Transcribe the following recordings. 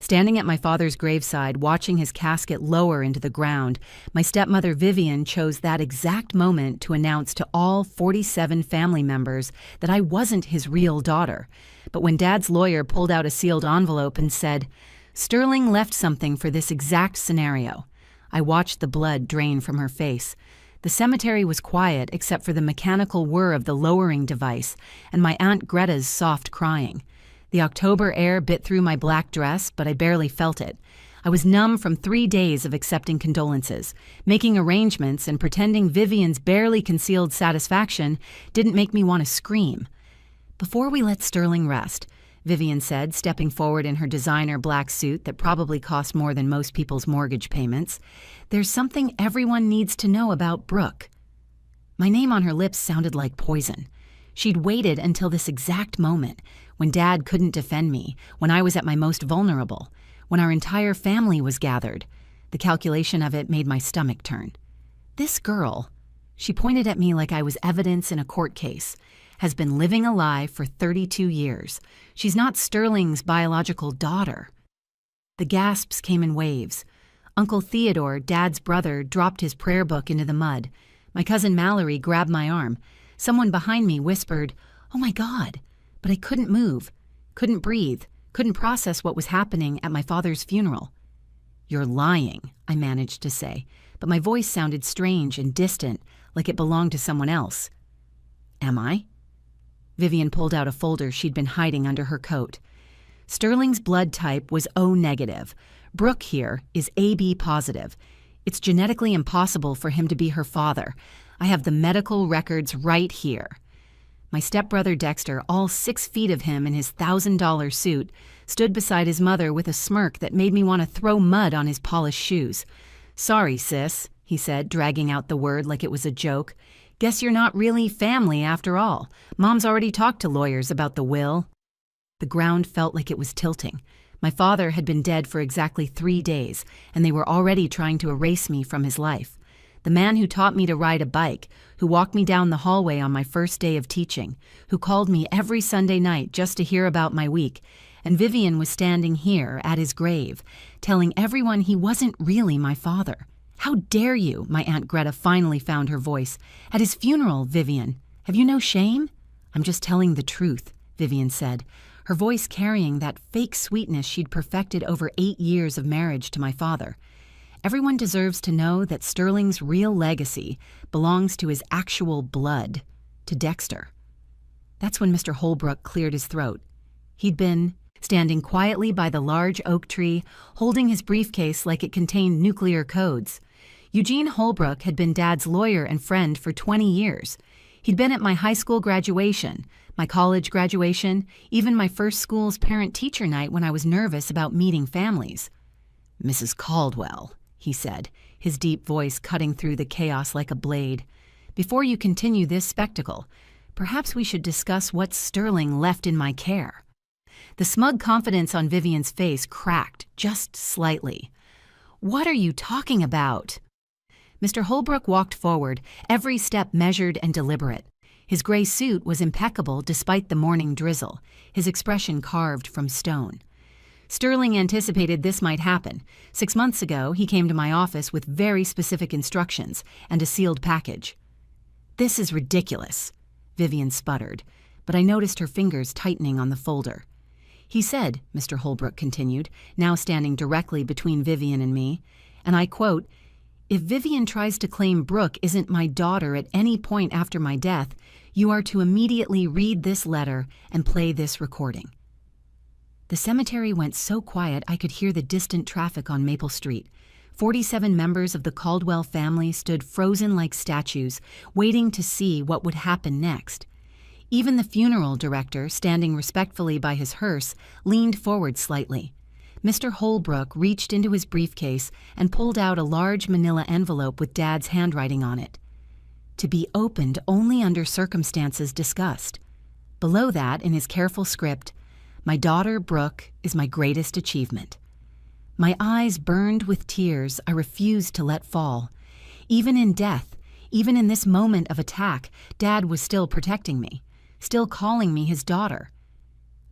Standing at my father's graveside, watching his casket lower into the ground, my stepmother Vivian chose that exact moment to announce to all 47 family members that I wasn't his real daughter. But when Dad's lawyer pulled out a sealed envelope and said, "Sterling left something for this exact scenario," I watched the blood drain from her face. The cemetery was quiet except for the mechanical whir of the lowering device and my Aunt Greta's soft crying. The October air bit through my black dress, but I barely felt it. I was numb from 3 days of accepting condolences. Making arrangements and pretending Vivian's barely concealed satisfaction didn't make me want to scream. "Before we let Sterling rest," Vivian said, stepping forward in her designer black suit that probably cost more than most people's mortgage payments, "there's something everyone needs to know about Brooke." My name on her lips sounded like poison. She'd waited until this exact moment, when Dad couldn't defend me, when I was at my most vulnerable, when our entire family was gathered. The calculation of it made my stomach turn. This girl, she pointed at me like I was evidence in a court case, has been living a lie for 32 years. She's not Sterling's biological daughter. The gasps came in waves. Uncle Theodore, Dad's brother, dropped his prayer book into the mud. My cousin Mallory grabbed my arm. Someone behind me whispered, "Oh my God," but I couldn't move, couldn't breathe, couldn't process what was happening at my father's funeral. "You're lying," I managed to say, but my voice sounded strange and distant, like it belonged to someone else. "Am I?" Vivian pulled out a folder she'd been hiding under her coat. "Sterling's blood type was O negative. Brooke here is AB positive. It's genetically impossible for him to be her father. I have the medical records right here." My stepbrother Dexter, all 6 feet of him in his $1,000 suit, stood beside his mother with a smirk that made me want to throw mud on his polished shoes. "Sorry, sis," he said, dragging out the word like it was a joke. "Guess you're not really family after all. Mom's already talked to lawyers about the will." The ground felt like it was tilting. My father had been dead for exactly 3 days, and they were already trying to erase me from his life. The man who taught me to ride a bike, who walked me down the hallway on my first day of teaching, who called me every Sunday night just to hear about my week, and Vivian was standing here at his grave, telling everyone he wasn't really my father. "How dare you?" my Aunt Greta finally found her voice. "At his funeral, Vivian. Have you no shame?" "I'm just telling the truth," Vivian said, her voice carrying that fake sweetness she'd perfected over 8 years of marriage to my father. "Everyone deserves to know that Sterling's real legacy belongs to his actual blood, to Dexter." That's when Mr. Holbrook cleared his throat. He'd been standing quietly by the large oak tree, holding his briefcase like it contained nuclear codes. Eugene Holbrook had been Dad's lawyer and friend for 20 years. He'd been at my high school graduation, my college graduation, even my first school's parent-teacher night when I was nervous about meeting families. "Mrs. Caldwell," he said, his deep voice cutting through the chaos like a blade, "before you continue this spectacle, perhaps we should discuss what Sterling left in my care." The smug confidence on Vivian's face cracked just slightly. "What are you talking about?" Mr. Holbrook walked forward, every step measured and deliberate. His gray suit was impeccable despite the morning drizzle, his expression carved from stone. Sterling anticipated this might happen. 6 months ago, he came to my office with very specific instructions and a sealed package. "This is ridiculous," Vivian sputtered, but I noticed her fingers tightening on the folder. "He said," Mr. Holbrook continued, now standing directly between Vivian and me, and I quote, "If Vivian tries to claim Brooke isn't my daughter at any point after my death, you are to immediately read this letter and play this recording." The cemetery went so quiet I could hear the distant traffic on Maple Street. 47 members of the Caldwell family stood frozen like statues, waiting to see what would happen next. Even the funeral director, standing respectfully by his hearse, leaned forward slightly. Mr. Holbrook reached into his briefcase and pulled out a large manila envelope with Dad's handwriting on it. "To be opened only under circumstances discussed." Below that, in his careful script, "My daughter, Brooke, is my greatest achievement." My eyes burned with tears I refused to let fall. Even in death, even in this moment of attack, Dad was still protecting me, still calling me his daughter.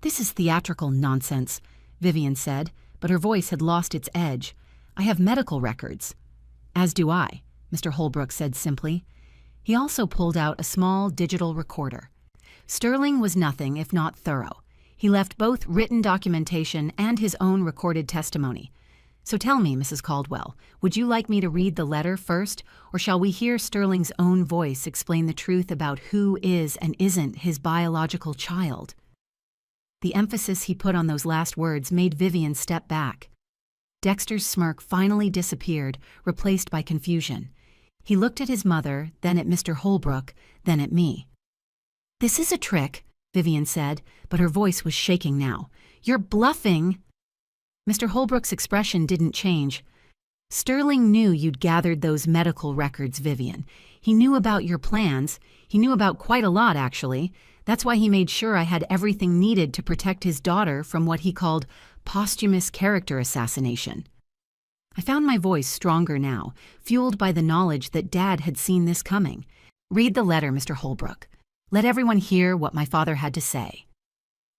"This is theatrical nonsense," Vivian said, but her voice had lost its edge. "I have medical records." "As do I," Mr. Holbrook said simply. He also pulled out a small digital recorder. Sterling was nothing if not thorough. He left both written documentation and his own recorded testimony. "So tell me, Mrs. Caldwell, would you like me to read the letter first, or shall we hear Sterling's own voice explain the truth about who is and isn't his biological child?" The emphasis he put on those last words made Vivian step back. Dexter's smirk finally disappeared, replaced by confusion. He looked at his mother, then at Mr. Holbrook, then at me. "This is a trick," Vivian said, but her voice was shaking now. "You're bluffing." Mr. Holbrook's expression didn't change. "Sterling knew you'd gathered those medical records, Vivian. He knew about your plans. He knew about quite a lot, actually. That's why he made sure I had everything needed to protect his daughter from what he called posthumous character assassination." I found my voice stronger now, fueled by the knowledge that Dad had seen this coming. "Read the letter, Mr. Holbrook. Let everyone hear what my father had to say."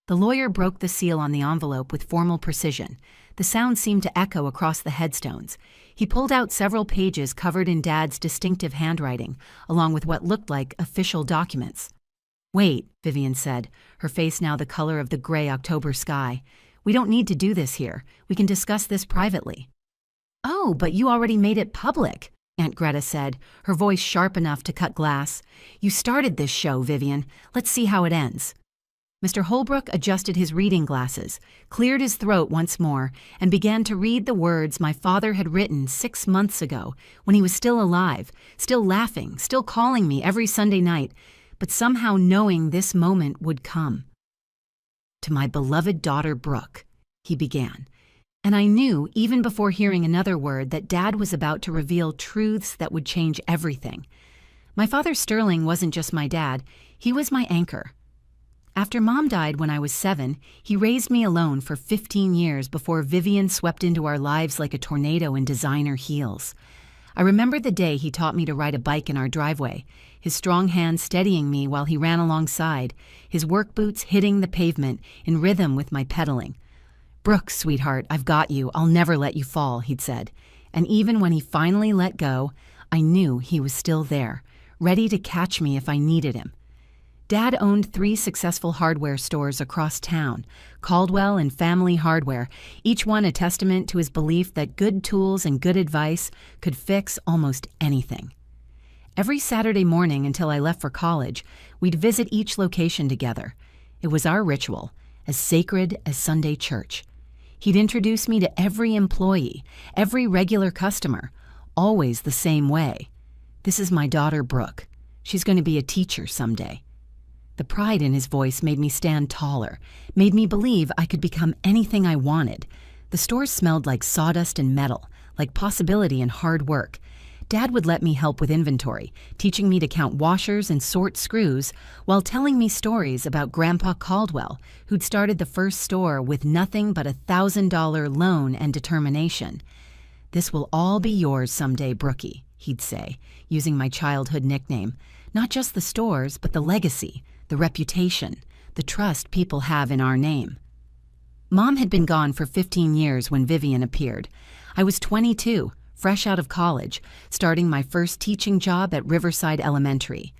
The lawyer broke the seal on the envelope with formal precision. The sound seemed to echo across the headstones. He pulled out several pages covered in Dad's distinctive handwriting, along with what looked like official documents. "Wait," Vivian said, her face now the color of the gray October sky. "We don't need to do this here. We can discuss this privately." "Oh, but you already made it public," Aunt Greta said, her voice sharp enough to cut glass. "You started this show, Vivian. Let's see how it ends." Mr. Holbrook adjusted his reading glasses, cleared his throat once more, and began to read the words my father had written 6 months ago, when he was still alive, still laughing, still calling me every Sunday night, but somehow knowing this moment would come. "To my beloved daughter Brooke," he began. And I knew, even before hearing another word, that Dad was about to reveal truths that would change everything. My father Sterling wasn't just my dad, he was my anchor. After Mom died when I was 7, he raised me alone for 15 years before Vivian swept into our lives like a tornado in designer heels. I remember the day he taught me to ride a bike in our driveway, his strong hand steadying me while he ran alongside, his work boots hitting the pavement in rhythm with my pedaling. "Brooke, sweetheart, I've got you. I'll never let you fall," he'd said. And even when he finally let go, I knew he was still there, ready to catch me if I needed him. Dad owned 3 successful hardware stores across town, Caldwell and Family Hardware, each one a testament to his belief that good tools and good advice could fix almost anything. Every Saturday morning until I left for college, we'd visit each location together. It was our ritual, as sacred as Sunday church. He'd introduce me to every employee, every regular customer, always the same way. "This is my daughter, Brooke. She's going to be a teacher someday." The pride in his voice made me stand taller, made me believe I could become anything I wanted. The store smelled like sawdust and metal, like possibility and hard work. Dad would let me help with inventory, teaching me to count washers and sort screws, while telling me stories about Grandpa Caldwell, who'd started the first store with nothing but a $1,000 loan and determination. "This will all be yours someday, Brookie," he'd say, using my childhood nickname. "Not just the stores, but the legacy, the reputation, the trust people have in our name." Mom had been gone for 15 years when Vivian appeared. I was 22, fresh out of college, starting my first teaching job at Riverside Elementary.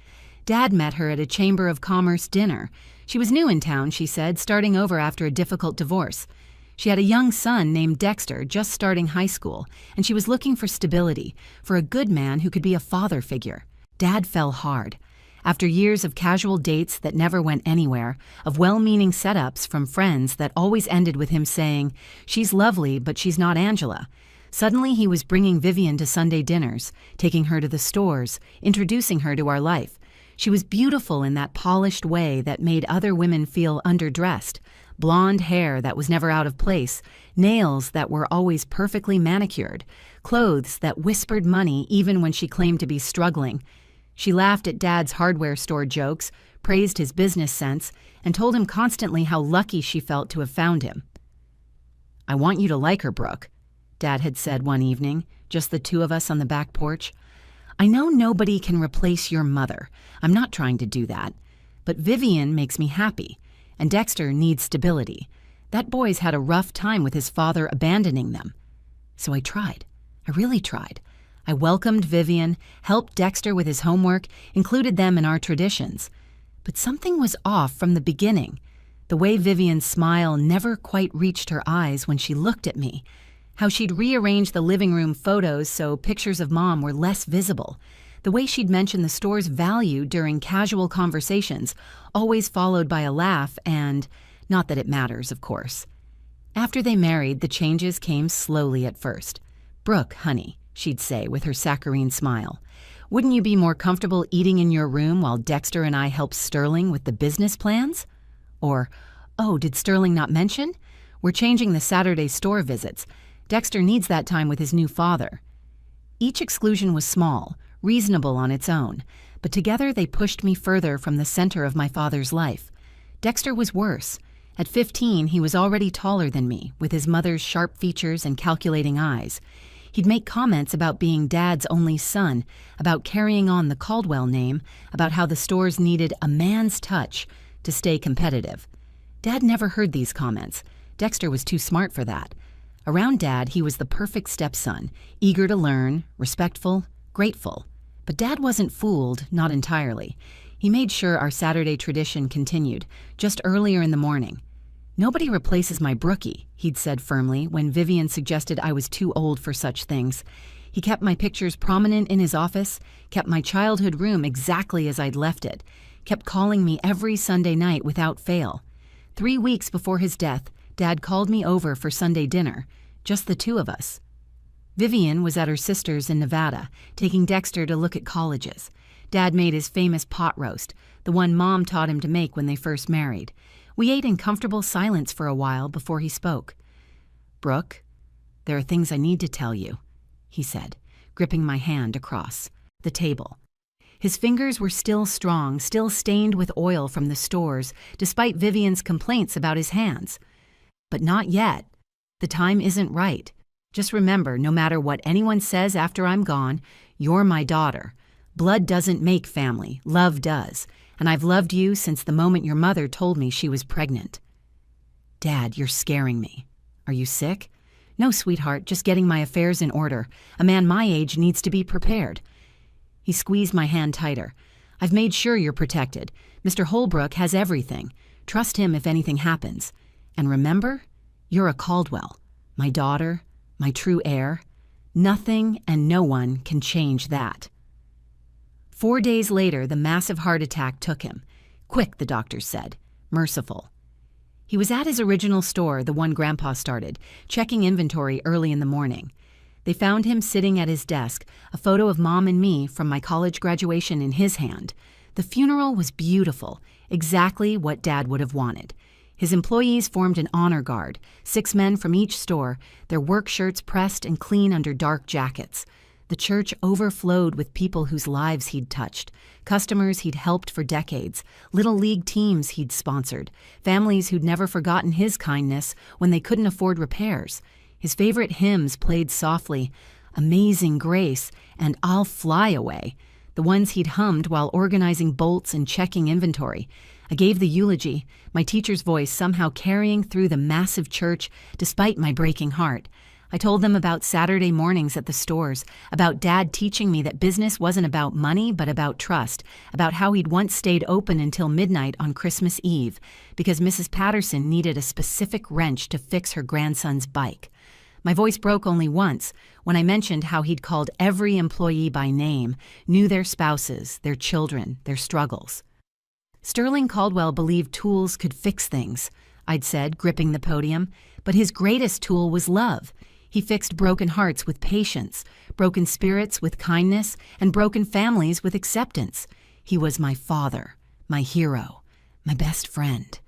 Dad met her at a Chamber of Commerce dinner. She was new in town, she said, starting over after a difficult divorce. She had a young son named Dexter, just starting high school, and she was looking for stability, for a good man who could be a father figure. Dad fell hard. After years of casual dates that never went anywhere, of well-meaning setups from friends that always ended with him saying, "She's lovely, but she's not Angela," suddenly he was bringing Vivian to Sunday dinners, taking her to the stores, introducing her to our life. She was beautiful in that polished way that made other women feel underdressed, blonde hair that was never out of place, nails that were always perfectly manicured, clothes that whispered money even when she claimed to be struggling. She laughed at Dad's hardware store jokes, praised his business sense, and told him constantly how lucky she felt to have found him. "I want you to like her, Brooke," Dad had said one evening, just the two of us on the back porch. "I know nobody can replace your mother. I'm not trying to do that. But Vivian makes me happy, and Dexter needs stability. That boy's had a rough time with his father abandoning them. So I tried. I really tried. I welcomed Vivian, helped Dexter with his homework, included them in our traditions. But something was off from the beginning. The way Vivian's smile never quite reached her eyes when she looked at me. How she'd rearranged the living room photos so pictures of Mom were less visible. The way she'd mentioned the store's value during casual conversations, always followed by a laugh and, not that it matters, of course. After they married, the changes came slowly at first. "Brooke, honey," she'd say with her saccharine smile, "wouldn't you be more comfortable eating in your room while Dexter and I help Sterling with the business plans?" Or, "Oh, did Sterling not mention? We're changing the Saturday store visits. Dexter needs that time with his new father." Each exclusion was small, reasonable on its own, but together they pushed me further from the center of my father's life. Dexter was worse. At 15, he was already taller than me, with his mother's sharp features and calculating eyes. He'd make comments about being Dad's only son, about carrying on the Caldwell name, about how the stores needed a man's touch to stay competitive. Dad never heard these comments. Dexter was too smart for that. Around Dad, he was the perfect stepson, eager to learn, respectful, grateful. But Dad wasn't fooled, not entirely. He made sure our Saturday tradition continued, just earlier in the morning. "Nobody replaces my Brookie," he'd said firmly when Vivian suggested I was too old for such things. He kept my pictures prominent in his office, kept my childhood room exactly as I'd left it, kept calling me every Sunday night without fail. 3 weeks before his death, Dad called me over for Sunday dinner, just the two of us. Vivian was at her sister's in Nevada, taking Dexter to look at colleges. Dad made his famous pot roast, the one Mom taught him to make when they first married. We ate in comfortable silence for a while before he spoke. "Brooke, there are things I need to tell you," he said, gripping my hand across the table. His fingers were still strong, still stained with oil from the stores, despite Vivian's complaints about his hands. "But not yet. The time isn't right. Just remember, no matter what anyone says after I'm gone, you're my daughter. Blood doesn't make family, love does. And I've loved you since the moment your mother told me she was pregnant." "Dad, you're scaring me. Are you sick?" "No, sweetheart, just getting my affairs in order. A man my age needs to be prepared." He squeezed my hand tighter. "I've made sure you're protected. Mr. Holbrook has everything. Trust him if anything happens. And remember, you're a Caldwell, my daughter, my true heir. Nothing and no one can change that." 4 days later, the massive heart attack took him. Quick, the doctors said. Merciful. He was at his original store, the one Grandpa started, checking inventory early in the morning. They found him sitting at his desk, a photo of Mom and me from my college graduation in his hand. The funeral was beautiful, exactly what Dad would have wanted. His employees formed an honor guard, 6 men from each store, their work shirts pressed and clean under dark jackets. The church overflowed with people whose lives he'd touched, customers he'd helped for decades, little league teams he'd sponsored, families who'd never forgotten his kindness when they couldn't afford repairs. His favorite hymns played softly, Amazing Grace and I'll Fly Away, the ones he'd hummed while organizing bolts and checking inventory. I gave the eulogy, my teacher's voice somehow carrying through the massive church despite my breaking heart. I told them about Saturday mornings at the stores, about Dad teaching me that business wasn't about money but about trust, about how he'd once stayed open until midnight on Christmas Eve because Mrs. Patterson needed a specific wrench to fix her grandson's bike. My voice broke only once when I mentioned how he'd called every employee by name, knew their spouses, their children, their struggles. Sterling Caldwell believed tools could fix things, I'd said, gripping the podium, but his greatest tool was love. He fixed broken hearts with patience, broken spirits with kindness, and broken families with acceptance. He was my father, my hero, my best friend.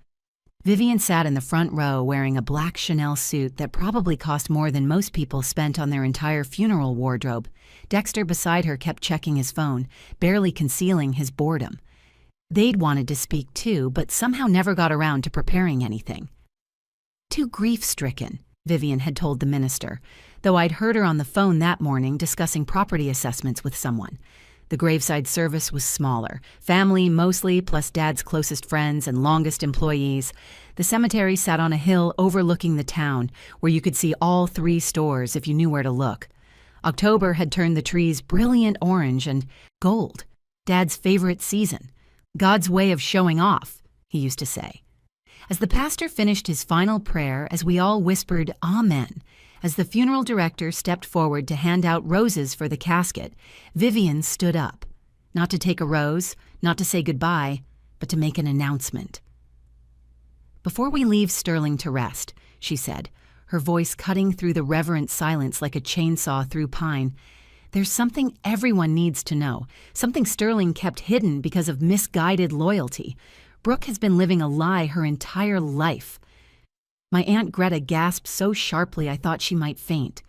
Vivian sat in the front row wearing a black Chanel suit that probably cost more than most people spent on their entire funeral wardrobe. Dexter beside her kept checking his phone, barely concealing his boredom. They'd wanted to speak too, but somehow never got around to preparing anything. "Too grief-stricken," Vivian had told the minister, though I'd heard her on the phone that morning discussing property assessments with someone. The graveside service was smaller. Family mostly, plus Dad's closest friends and longest employees. The cemetery sat on a hill overlooking the town, where you could see all 3 stores if you knew where to look. October had turned the trees brilliant orange and gold. Dad's favorite season. God's way of showing off, he used to say. As the pastor finished his final prayer, as we all whispered, Amen, as the funeral director stepped forward to hand out roses for the casket, Vivian stood up. Not to take a rose, not to say goodbye, but to make an announcement. Before we leave Sterling to rest, she said, her voice cutting through the reverent silence like a chainsaw through pine, there's something everyone needs to know, something Sterling kept hidden because of misguided loyalty. Brooke has been living a lie her entire life. My Aunt Greta gasped so sharply I thought she might faint.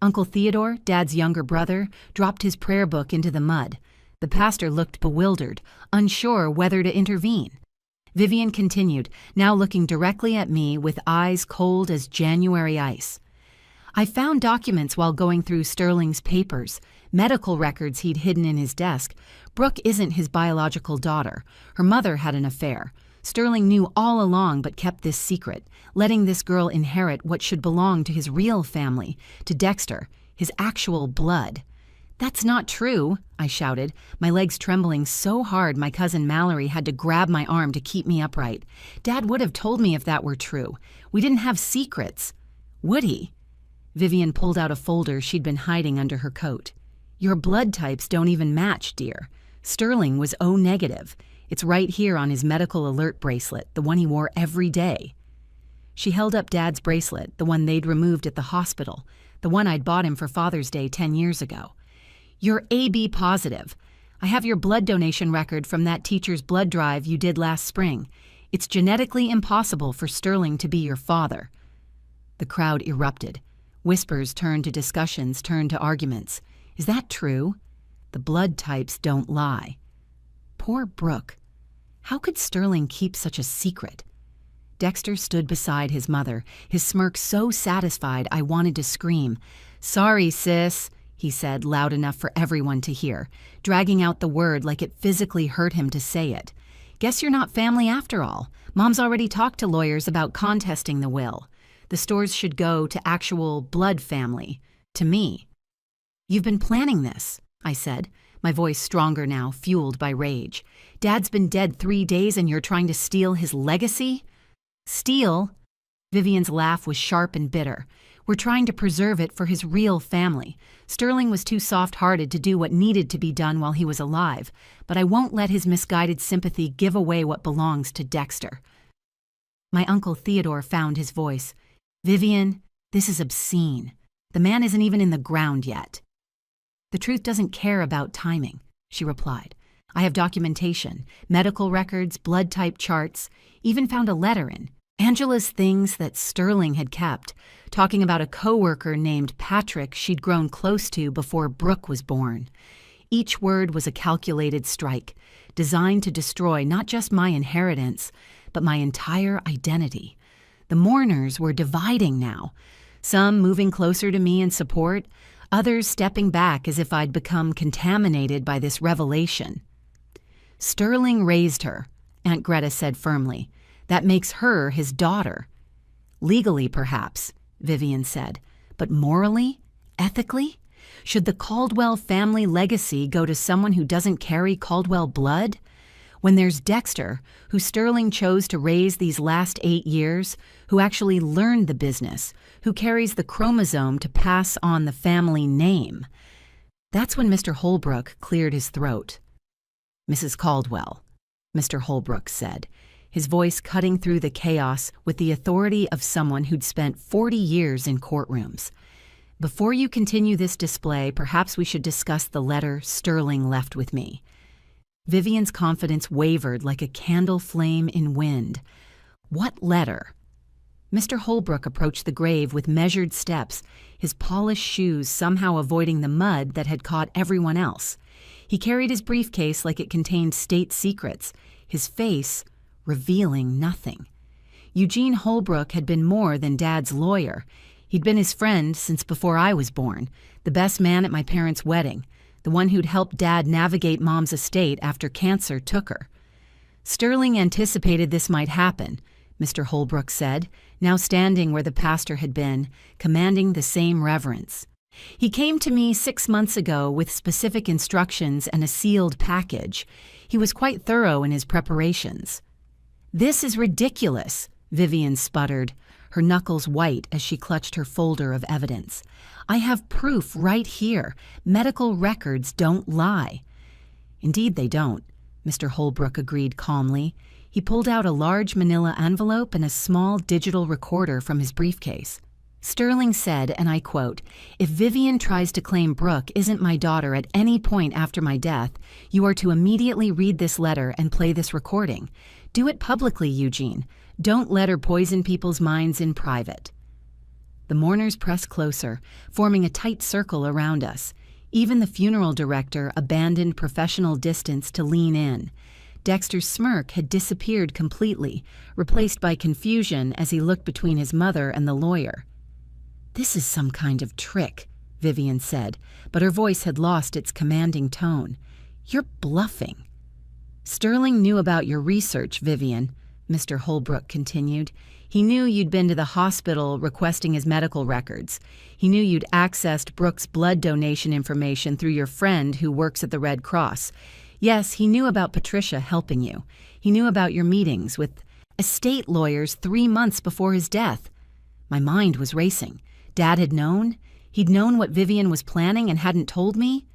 Uncle Theodore, Dad's younger brother, dropped his prayer book into the mud. The pastor looked bewildered, unsure whether to intervene. Vivian continued, now looking directly at me with eyes cold as January ice. I found documents while going through Sterling's papers, medical records he'd hidden in his desk. Brooke isn't his biological daughter. Her mother had an affair. Sterling knew all along but kept this secret, letting this girl inherit what should belong to his real family, to Dexter, his actual blood. That's not true, I shouted, my legs trembling so hard my cousin Mallory had to grab my arm to keep me upright. Dad would have told me if that were true. We didn't have secrets. Would he? Vivian pulled out a folder she'd been hiding under her coat. Your blood types don't even match, dear. Sterling was O negative. It's right here on his medical alert bracelet, the one he wore every day. She held up Dad's bracelet, the one they'd removed at the hospital, the one I'd bought him for Father's Day 10 years ago. You're AB positive. I have your blood donation record from that teacher's blood drive you did last spring. It's genetically impossible for Sterling to be your father. The crowd erupted. Whispers turned to discussions, turned to arguments. Is that true? The blood types don't lie. Poor Brooke. How could Sterling keep such a secret? Dexter stood beside his mother, his smirk so satisfied I wanted to scream. Sorry, sis, he said, loud enough for everyone to hear, dragging out the word like it physically hurt him to say it. Guess you're not family after all. Mom's already talked to lawyers about contesting the will. The stores should go to actual blood family, to me. You've been planning this, I said, my voice stronger now, fueled by rage. Dad's been dead 3 days and you're trying to steal his legacy? Steal? Vivian's laugh was sharp and bitter. We're trying to preserve it for his real family. Sterling was too soft-hearted to do what needed to be done while he was alive, but I won't let his misguided sympathy give away what belongs to Dexter. My Uncle Theodore found his voice. Vivian, this is obscene. The man isn't even in the ground yet. The truth doesn't care about timing, she replied. I have documentation, medical records, blood type charts, even found a letter in Angela's things that Sterling had kept, talking about a coworker named Patrick she'd grown close to before Brooke was born. Each word was a calculated strike, designed to destroy not just my inheritance, but my entire identity. The mourners were dividing now, some moving closer to me in support, others stepping back as if I'd become contaminated by this revelation. Sterling raised her, Aunt Greta said firmly. That makes her his daughter. Legally, perhaps, Vivian said, but morally? Ethically? Should the Caldwell family legacy go to someone who doesn't carry Caldwell blood? When there's Dexter, who Sterling chose to raise these last 8 years, who actually learned the business, who carries the chromosome to pass on the family name. That's when Mr. Holbrook cleared his throat. Mrs. Caldwell, Mr. Holbrook said, his voice cutting through the chaos with the authority of someone who'd spent 40 years in courtrooms. Before you continue this display, perhaps we should discuss the letter Sterling left with me. Vivian's confidence wavered like a candle flame in wind. What letter? Mr. Holbrook approached the grave with measured steps, his polished shoes somehow avoiding the mud that had caught everyone else. He carried his briefcase like it contained state secrets, his face revealing nothing. Eugene Holbrook had been more than Dad's lawyer. He'd been his friend since before I was born, the best man at my parents' wedding, the one who'd helped Dad navigate Mom's estate after cancer took her. Sterling anticipated this might happen, Mr. Holbrook said, now standing where the pastor had been, commanding the same reverence. He came to me 6 months ago with specific instructions and a sealed package. He was quite thorough in his preparations. "This is ridiculous," Vivian sputtered, her knuckles white as she clutched her folder of evidence. "I have proof right here. Medical records don't lie." "Indeed they don't," Mr. Holbrook agreed calmly. He pulled out a large manila envelope and a small digital recorder from his briefcase. Sterling said, and I quote, "If Vivian tries to claim Brooke isn't my daughter at any point after my death, you are to immediately read this letter and play this recording. Do it publicly, Eugene. Don't let her poison people's minds in private." The mourners pressed closer, forming a tight circle around us. Even the funeral director abandoned professional distance to lean in. Dexter's smirk had disappeared completely, replaced by confusion as he looked between his mother and the lawyer. "This is some kind of trick," Vivian said, but her voice had lost its commanding tone. "You're bluffing." "Sterling knew about your research, Vivian," Mr. Holbrook continued. "He knew you'd been to the hospital requesting his medical records. He knew you'd accessed Brooke's blood donation information through your friend who works at the Red Cross. Yes, he knew about Patricia helping you. He knew about your meetings with estate lawyers 3 months before his death." My mind was racing. Dad had known? He'd known what Vivian was planning and hadn't told me?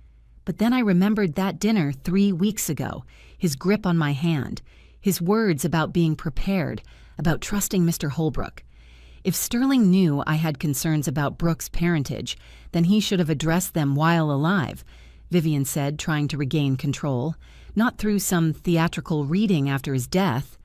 But then I remembered that dinner 3 weeks ago, his grip on my hand, his words about being prepared, about trusting Mr. Holbrook. If Sterling knew I had concerns about Brooke's parentage, then he should have addressed them while alive, Vivian said, trying to regain control, not through some theatrical reading after his death.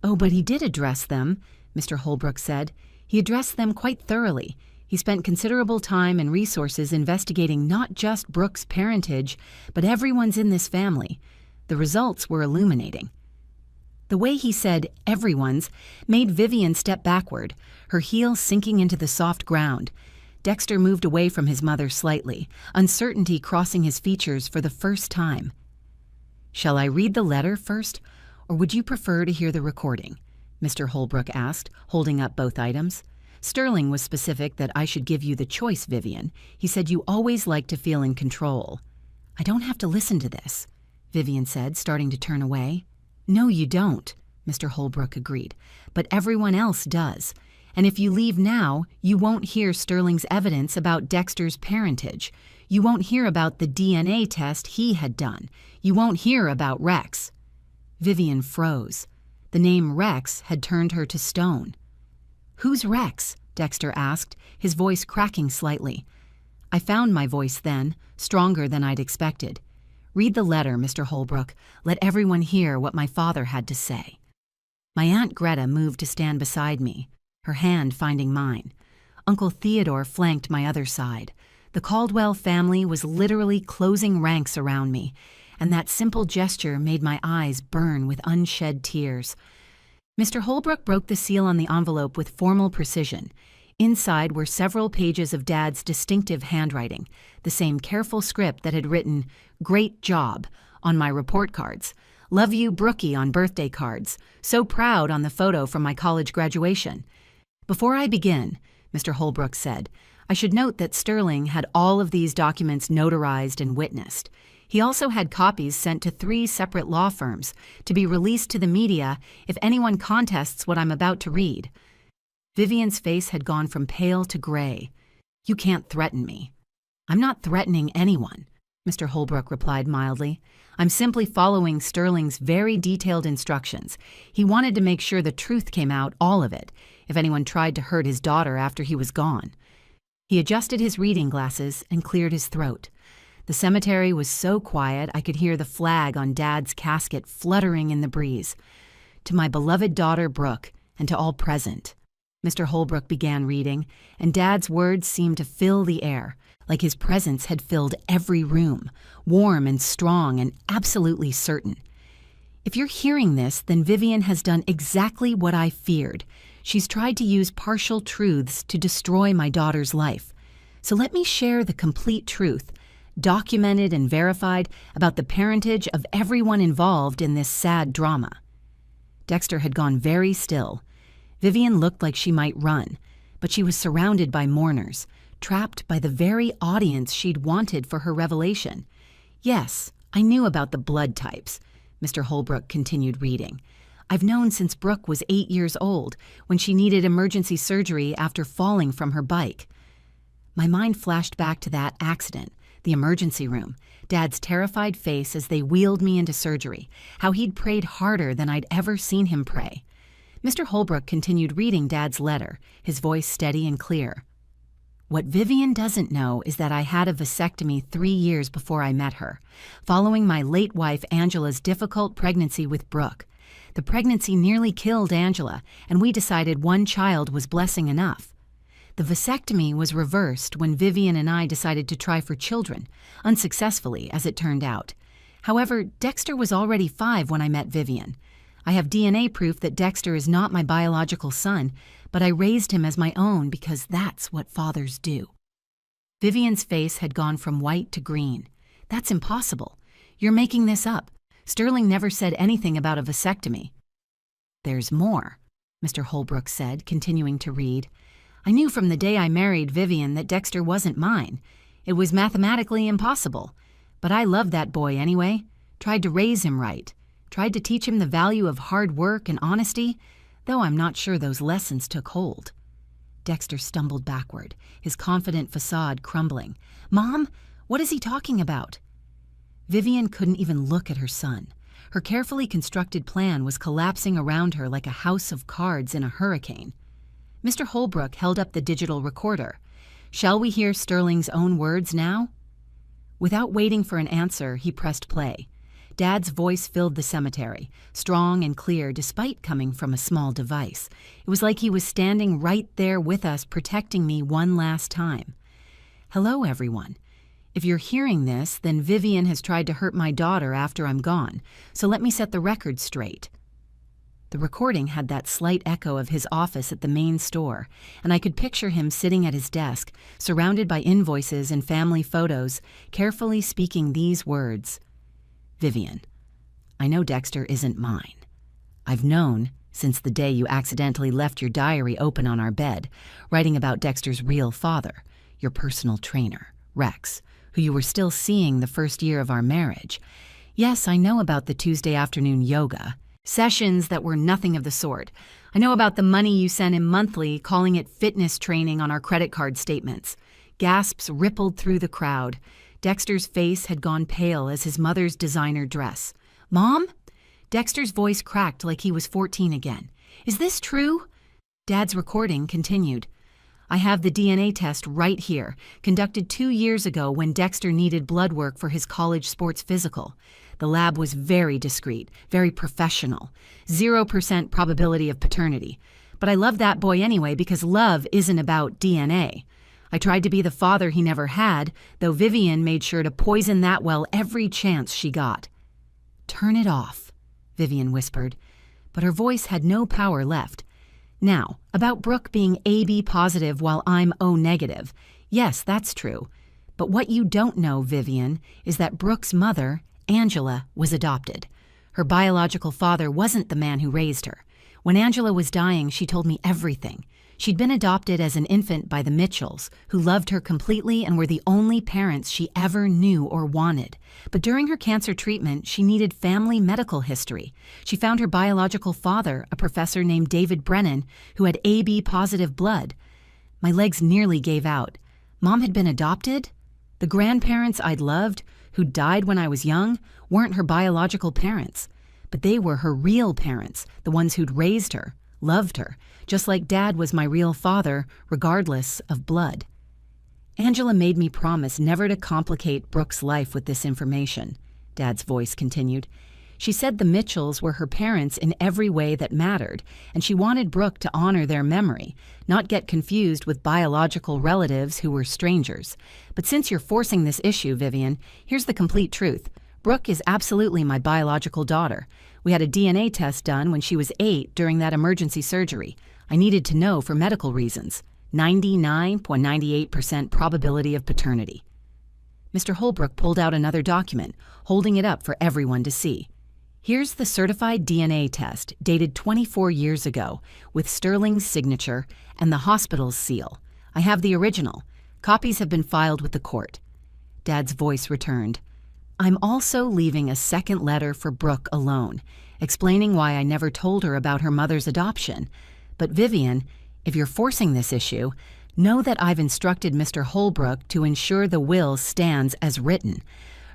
"Oh, but he did address them," Mr. Holbrook said. "He addressed them quite thoroughly. He spent considerable time and resources investigating not just Brooke's parentage, but everyone's in this family. The results were illuminating." The way he said everyone's made Vivian step backward, her heel sinking into the soft ground. Dexter moved away from his mother slightly, uncertainty crossing his features for the first time. "Shall I read the letter first, or would you prefer to hear the recording?" Mr. Holbrook asked, holding up both items. "Sterling was specific that I should give you the choice, Vivian. He said you always like to feel in control." "I don't have to listen to this," Vivian said, starting to turn away. "No, you don't," Mr. Holbrook agreed, "but everyone else does. And if you leave now, you won't hear Sterling's evidence about Dexter's parentage. You won't hear about the DNA test he had done. You won't hear about Rex." Vivian froze. The name Rex had turned her to stone. "Who's Rex?" Dexter asked, his voice cracking slightly. I found my voice then, stronger than I'd expected. "Read the letter, Mr. Holbrook. Let everyone hear what my father had to say." My Aunt Greta moved to stand beside me, her hand finding mine. Uncle Theodore flanked my other side. The Caldwell family was literally closing ranks around me, and that simple gesture made my eyes burn with unshed tears. Mr. Holbrook broke the seal on the envelope with formal precision. Inside were several pages of Dad's distinctive handwriting, the same careful script that had written, "Great job," on my report cards, "Love you, Brookie" on birthday cards, "So proud" on the photo from my college graduation. "Before I begin," Mr. Holbrook said, "I should note that Sterling had all of these documents notarized and witnessed. He also had copies sent to 3 separate law firms to be released to the media if anyone contests what I'm about to read." Vivian's face had gone from pale to gray. "You can't threaten me." "I'm not threatening anyone," Mr. Holbrook replied mildly. "I'm simply following Sterling's very detailed instructions. He wanted to make sure the truth came out, all of it, if anyone tried to hurt his daughter after he was gone." He adjusted his reading glasses and cleared his throat. The cemetery was so quiet I could hear the flag on Dad's casket fluttering in the breeze. "To my beloved daughter Brooke, and to all present," Mr. Holbrook began reading, and Dad's words seemed to fill the air, like his presence had filled every room, warm and strong and absolutely certain. "If you're hearing this, then Vivian has done exactly what I feared. She's tried to use partial truths to destroy my daughter's life. So let me share the complete truth, documented and verified, about the parentage of everyone involved in this sad drama. Dexter had gone very still. Vivian looked like she might run, but she was surrounded by mourners, trapped by the very audience she'd wanted for her revelation. Yes, I knew about the blood types. Mr. Holbrook continued reading. I've known since Brooke was 8 years old, when she needed emergency surgery after falling from her bike. My mind flashed back to that accident, the emergency room, Dad's terrified face as they wheeled me into surgery, how he'd prayed harder than I'd ever seen him pray. Mr. Holbrook continued reading Dad's letter, his voice steady and clear. What Vivian doesn't know is that I had a vasectomy 3 years before I met her, following my late wife Angela's difficult pregnancy with Brooke. The pregnancy nearly killed Angela, and we decided one child was blessing enough. The vasectomy was reversed when Vivian and I decided to try for children, unsuccessfully as it turned out. However, Dexter was already 5 when I met Vivian. I have DNA proof that Dexter is not my biological son, but I raised him as my own because that's what fathers do. Vivian's face had gone from white to green. That's impossible. You're making this up. Sterling never said anything about a vasectomy. There's more, Mr. Holbrook said, continuing to read. I knew from the day I married Vivian that Dexter wasn't mine. It was mathematically impossible. But I loved that boy anyway, tried to raise him right, tried to teach him the value of hard work and honesty, though I'm not sure those lessons took hold. Dexter stumbled backward, his confident facade crumbling. Mom, what is he talking about? Vivian couldn't even look at her son. Her carefully constructed plan was collapsing around her like a house of cards in a hurricane. Mr. Holbrook held up the digital recorder. Shall we hear Sterling's own words now? Without waiting for an answer, he pressed play. Dad's voice filled the cemetery, strong and clear despite coming from a small device. It was like he was standing right there with us, protecting me one last time. Hello, everyone. If you're hearing this, then Vivian has tried to hurt my daughter after I'm gone, so let me set the record straight. The recording had that slight echo of his office at the main store, and I could picture him sitting at his desk, surrounded by invoices and family photos, carefully speaking these words. Vivian, I know Dexter isn't mine. I've known since the day you accidentally left your diary open on our bed, writing about Dexter's real father, your personal trainer, Rex, who you were still seeing the first year of our marriage. Yes, I know about the Tuesday afternoon yoga, sessions that were nothing of the sort. I know about the money you sent him monthly, calling it fitness training on our credit card statements. Gasps rippled through the crowd. Dexter's face had gone pale as his mother's designer dress. Mom? Dexter's voice cracked like he was 14 again. Is this true? Dad's recording continued. I have the DNA test right here, conducted 2 years ago when Dexter needed blood work for his college sports physical. The lab was very discreet, very professional. 0% probability of paternity. But I love that boy anyway because love isn't about DNA. I tried to be the father he never had, though Vivian made sure to poison that well every chance she got. Turn it off, Vivian whispered, but her voice had no power left. Now, about Brooke being AB positive while I'm O negative. Yes, that's true. But what you don't know, Vivian, is that Brooke's mother, Angela, was adopted. Her biological father wasn't the man who raised her. When Angela was dying, she told me everything. She'd been adopted as an infant by the Mitchells, who loved her completely and were the only parents she ever knew or wanted. But during her cancer treatment, she needed family medical history. She found her biological father, a professor named David Brennan, who had AB positive blood. My legs nearly gave out. Mom had been adopted? The grandparents I'd loved, who died when I was young, weren't her biological parents. But they were her real parents, the ones who'd raised her, loved her, just like Dad was my real father, regardless of blood. Angela made me promise never to complicate Brooke's life with this information, Dad's voice continued. She said the Mitchells were her parents in every way that mattered, and she wanted Brooke to honor their memory, not get confused with biological relatives who were strangers. But since you're forcing this issue, Vivian, here's the complete truth. Brooke is absolutely my biological daughter. We had a DNA test done when she was 8 during that emergency surgery. I needed to know for medical reasons. 99.98% probability of paternity. Mr. Holbrook pulled out another document, holding it up for everyone to see. Here's the certified DNA test, dated 24 years ago, with Sterling's signature and the hospital's seal. I have the original. Copies have been filed with the court. Dad's voice returned. I'm also leaving a second letter for Brooke alone, explaining why I never told her about her mother's adoption. But Vivian, if you're forcing this issue, know that I've instructed Mr. Holbrook to ensure the will stands as written.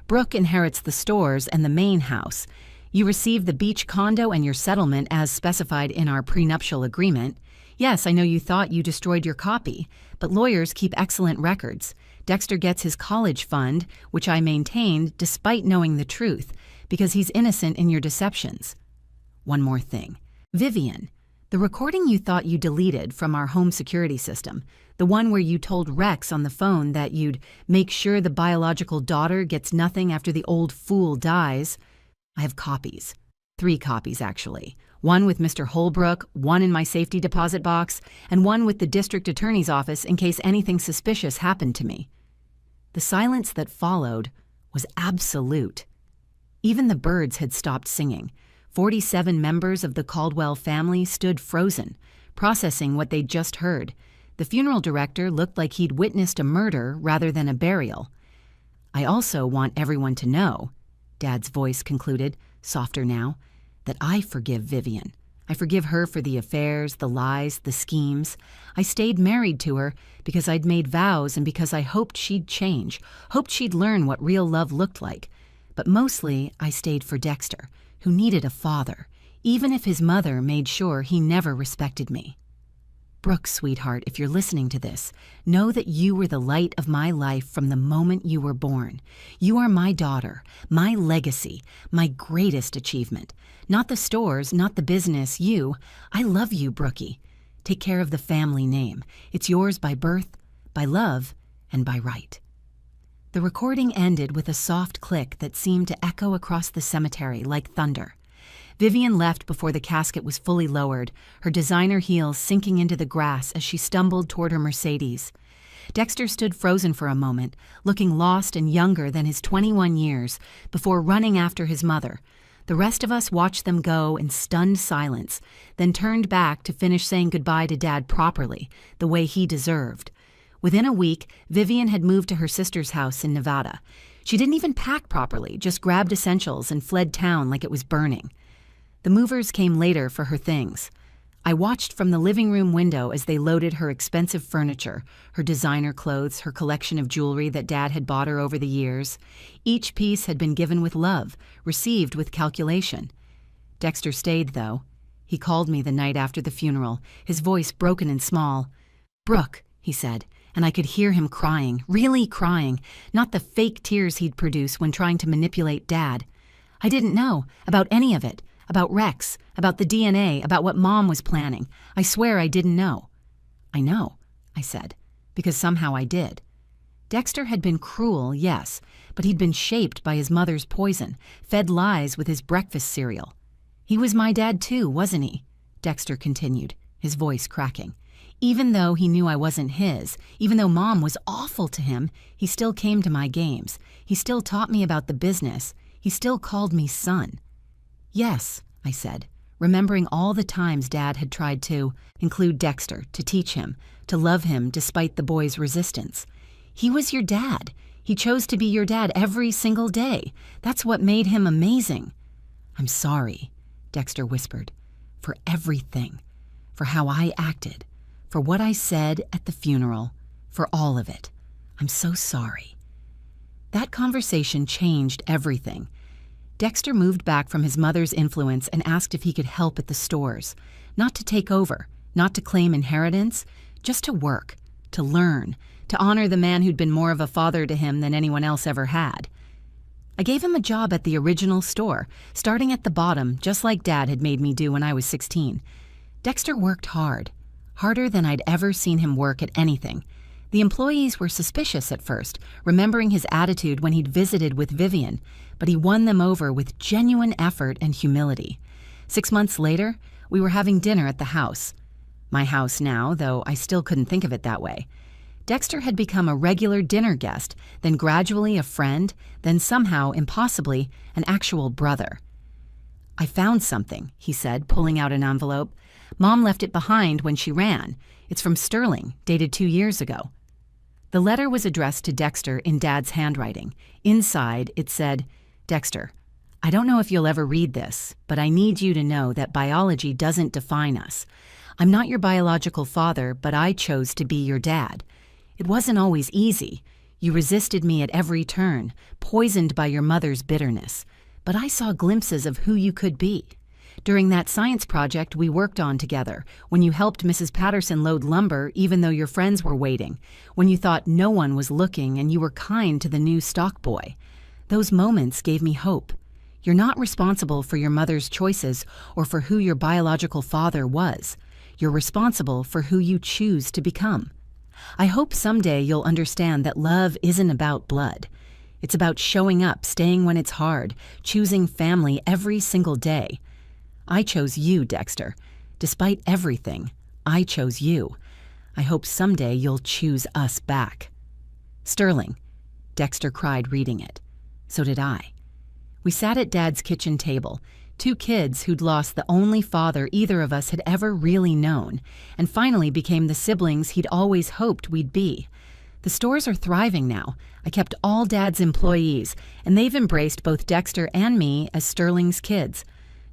Brooke inherits the stores and the main house. You receive the beach condo and your settlement as specified in our prenuptial agreement. Yes, I know you thought you destroyed your copy, but lawyers keep excellent records. Dexter gets his college fund, which I maintained despite knowing the truth, because he's innocent in your deceptions. One more thing. Vivian, the recording you thought you deleted from our home security system, the one where you told Rex on the phone that you'd make sure the biological daughter gets nothing after the old fool dies, I have copies. 3 copies, actually. One with Mr. Holbrook, one in my safety deposit box, and one with the district attorney's office in case anything suspicious happened to me. The silence that followed was absolute. Even the birds had stopped singing. 47 members of the Caldwell family stood frozen, processing what they'd just heard. The funeral director looked like he'd witnessed a murder rather than a burial. I also want everyone to know, Dad's voice concluded, softer now, that I forgive Vivian. I forgive her for the affairs, the lies, the schemes. I stayed married to her because I'd made vows and because I hoped she'd change, hoped she'd learn what real love looked like. But mostly, I stayed for Dexter, who needed a father, even if his mother made sure he never respected me. Brooke, sweetheart, if you're listening to this, know that you were the light of my life from the moment you were born. You are my daughter, my legacy, my greatest achievement. Not the stores, not the business, you. I love you, Brookie. Take care of the family name. It's yours by birth, by love, and by right. The recording ended with a soft click that seemed to echo across the cemetery like thunder. Vivian left before the casket was fully lowered, her designer heels sinking into the grass as she stumbled toward her Mercedes. Dexter stood frozen for a moment, looking lost and younger than his 21 years, before running after his mother. The rest of us watched them go in stunned silence, then turned back to finish saying goodbye to Dad properly, the way he deserved. Within a week, Vivian had moved to her sister's house in Nevada. She didn't even pack properly, just grabbed essentials and fled town like it was burning. The movers came later for her things. I watched from the living room window as they loaded her expensive furniture, her designer clothes, her collection of jewelry that Dad had bought her over the years. Each piece had been given with love, received with calculation. Dexter stayed, though. He called me the night after the funeral, his voice broken and small. "Brooke," he said, and I could hear him crying, really crying, not the fake tears he'd produce when trying to manipulate Dad. I didn't know about any of it. About Rex, about the DNA, about what Mom was planning. I swear I didn't know. I know, I said, because somehow I did. Dexter had been cruel, yes, but he'd been shaped by his mother's poison, fed lies with his breakfast cereal. He was my dad too, wasn't he? Dexter continued, his voice cracking. Even though he knew I wasn't his, even though Mom was awful to him, he still came to my games. He still taught me about the business. He still called me son. Yes, I said, remembering all the times Dad had tried to include Dexter, to teach him, to love him despite the boy's resistance. He was your dad. He chose to be your dad every single day. That's what made him amazing. I'm sorry, Dexter whispered, for everything, for how I acted, for what I said at the funeral, for all of it. I'm so sorry. That conversation changed everything. Dexter moved back from his mother's influence and asked if he could help at the stores. Not to take over, not to claim inheritance, just to work, to learn, to honor the man who'd been more of a father to him than anyone else ever had. I gave him a job at the original store, starting at the bottom, just like Dad had made me do when I was 16. Dexter worked hard, harder than I'd ever seen him work at anything. The employees were suspicious at first, remembering his attitude when he'd visited with Vivian, but he won them over with genuine effort and humility. 6 months later, we were having dinner at the house. My house now, though I still couldn't think of it that way. Dexter had become a regular dinner guest, then gradually a friend, then somehow, impossibly, an actual brother. "I found something," he said, pulling out an envelope. "Mom left it behind when she ran. It's from Sterling, dated 2 years ago." The letter was addressed to Dexter in Dad's handwriting. Inside, it said, "Dexter, I don't know if you'll ever read this, but I need you to know that biology doesn't define us. I'm not your biological father, but I chose to be your dad. It wasn't always easy. You resisted me at every turn, poisoned by your mother's bitterness. But I saw glimpses of who you could be. During that science project we worked on together, when you helped Mrs. Patterson load lumber even though your friends were waiting, when you thought no one was looking and you were kind to the new stock boy. Those moments gave me hope. You're not responsible for your mother's choices or for who your biological father was. You're responsible for who you choose to become. I hope someday you'll understand that love isn't about blood. It's about showing up, staying when it's hard, choosing family every single day. I chose you, Dexter. Despite everything, I chose you. I hope someday you'll choose us back." "Sterling," Dexter cried, reading it. So did I. We sat at Dad's kitchen table, 2 kids who'd lost the only father either of us had ever really known, and finally became the siblings he'd always hoped we'd be. The stores are thriving now. I kept all Dad's employees, and they've embraced both Dexter and me as Sterling's kids.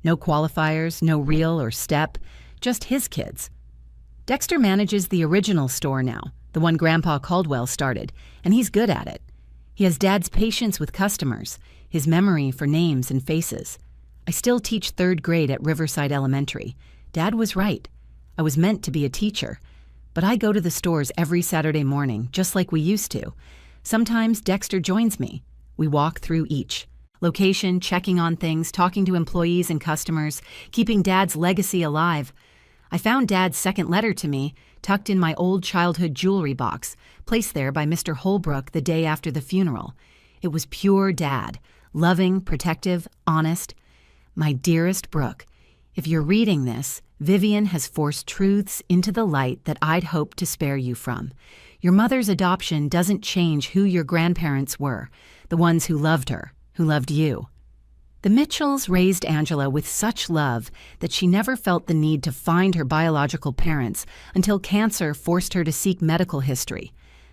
No qualifiers, no real or step, just his kids. Dexter manages the original store now, the one Grandpa Caldwell started, and he's good at it. He has Dad's patience with customers, his memory for names and faces. I still teach 3rd grade at Riverside Elementary. Dad was right. I was meant to be a teacher. But I go to the stores every Saturday morning, just like we used to. Sometimes Dexter joins me. We walk through each location, checking on things, talking to employees and customers, keeping Dad's legacy alive. I found Dad's second letter to me, tucked in my old childhood jewelry box, placed there by Mr. Holbrook the day after the funeral. It was pure Dad, loving, protective, honest. "My dearest Brooke, if you're reading this, Vivian has forced truths into the light that I'd hoped to spare you from. Your mother's adoption doesn't change who your grandparents were, the ones who loved her, who loved you." The Mitchells raised Angela with such love that she never felt the need to find her biological parents until cancer forced her to seek medical history.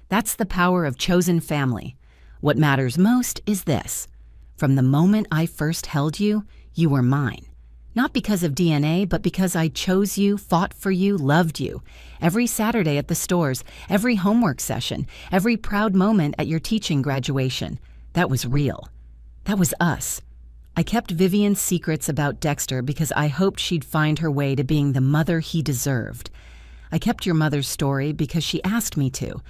That's the power of chosen family. What matters most is this: from the moment I first held you, you were mine. Not because of DNA, but because I chose you, fought for you, loved you. Every Saturday at the stores, every homework session, every proud moment at your teaching graduation. That was real. That was us. I kept Vivian's secrets about Dexter because I hoped she'd find her way to being the mother he deserved. I kept your mother's story because she asked me to,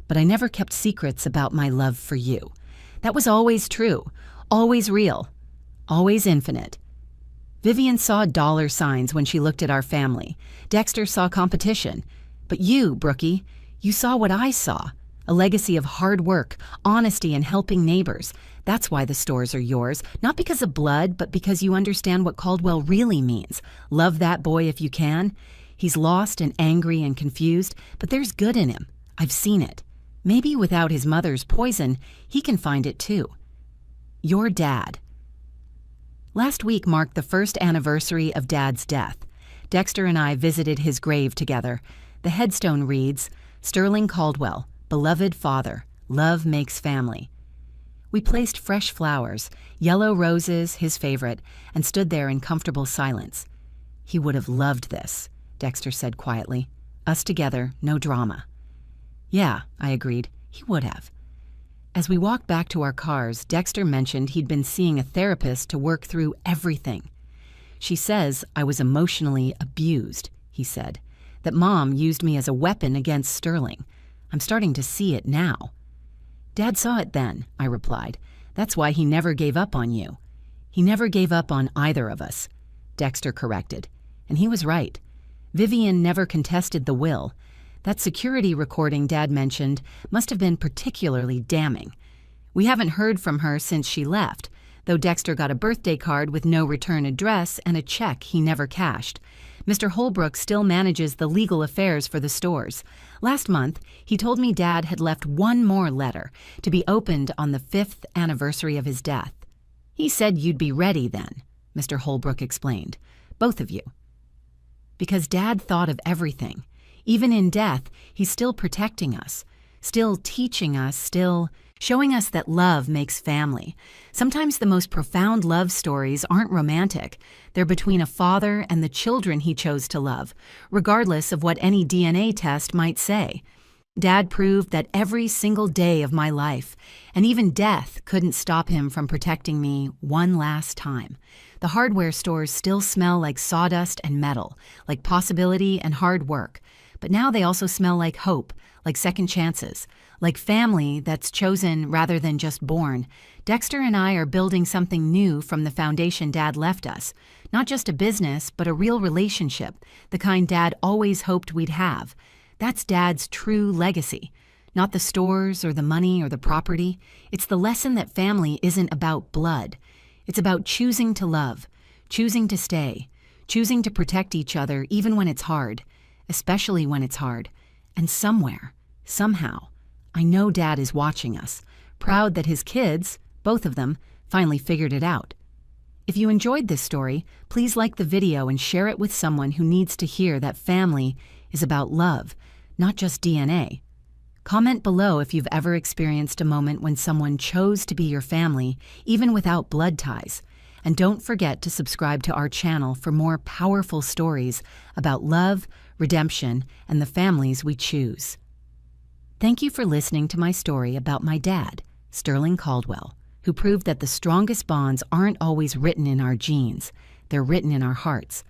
but I never kept secrets about my love for you. That was always true, always real, always infinite. Vivian saw dollar signs when she looked at our family. Dexter saw competition. But you, Brookie, you saw what I saw. A legacy of hard work, honesty, and helping neighbors. That's why the stores are yours. Not because of blood, but because you understand what Caldwell really means. Love that boy if you can. He's lost and angry and confused, but there's good in him. I've seen it. Maybe without his mother's poison, he can find it too. Your Dad. Last week marked the first anniversary of Dad's death. Dexter and I visited his grave together. The headstone reads, "Sterling Caldwell, beloved father, love makes family." We placed fresh flowers, yellow roses, his favorite, and stood there in comfortable silence. "He would have loved this," Dexter said quietly. "Us together, no drama." "Yeah," I agreed, "he would have." As we walked back to our cars, Dexter mentioned he'd been seeing a therapist to work through everything. "She says I was emotionally abused," he said, "that Mom used me as a weapon against Sterling. I'm starting to see it now." "Dad saw it then," I replied. "That's why he never gave up on you." "He never gave up on either of us," Dexter corrected. And he was right. Vivian never contested the will. That security recording Dad mentioned must have been particularly damning. We haven't heard from her since she left, though Dexter got a birthday card with no return address and a check he never cashed. Mr. Holbrook still manages the legal affairs for the stores. Last month, he told me Dad had left one more letter to be opened on the 5th anniversary of his death. He said you'd be ready then, Mr. Holbrook explained. Both of you. Because Dad thought of everything. Even in death, he's still protecting us, still teaching us, still showing us that love makes family. Sometimes the most profound love stories aren't romantic. They're between a father and the children he chose to love, regardless of what any DNA test might say. Dad proved that every single day of my life, and even death, couldn't stop him from protecting me one last time. The hardware stores still smell like sawdust and metal, like possibility and hard work. But now they also smell like hope, like second chances, like family that's chosen rather than just born. Dexter and I are building something new from the foundation Dad left us. Not just a business, but a real relationship, the kind Dad always hoped we'd have. That's Dad's true legacy. Not the stores or the money or the property. It's the lesson that family isn't about blood. It's about choosing to love, choosing to stay, choosing to protect each other even when it's hard, especially when it's hard. And somewhere, somehow, I know Dad is watching us, proud that his kids, both of them, finally figured it out. If you enjoyed this story, please like the video and share it with someone who needs to hear that family is about love, not just DNA. Comment below if you've ever experienced a moment when someone chose to be your family, even without blood ties. And don't forget to subscribe to our channel for more powerful stories about love, redemption, and the families we choose. Thank you for listening to my story about my dad, Sterling Caldwell, who proved that the strongest bonds aren't always written in our genes, they're written in our hearts.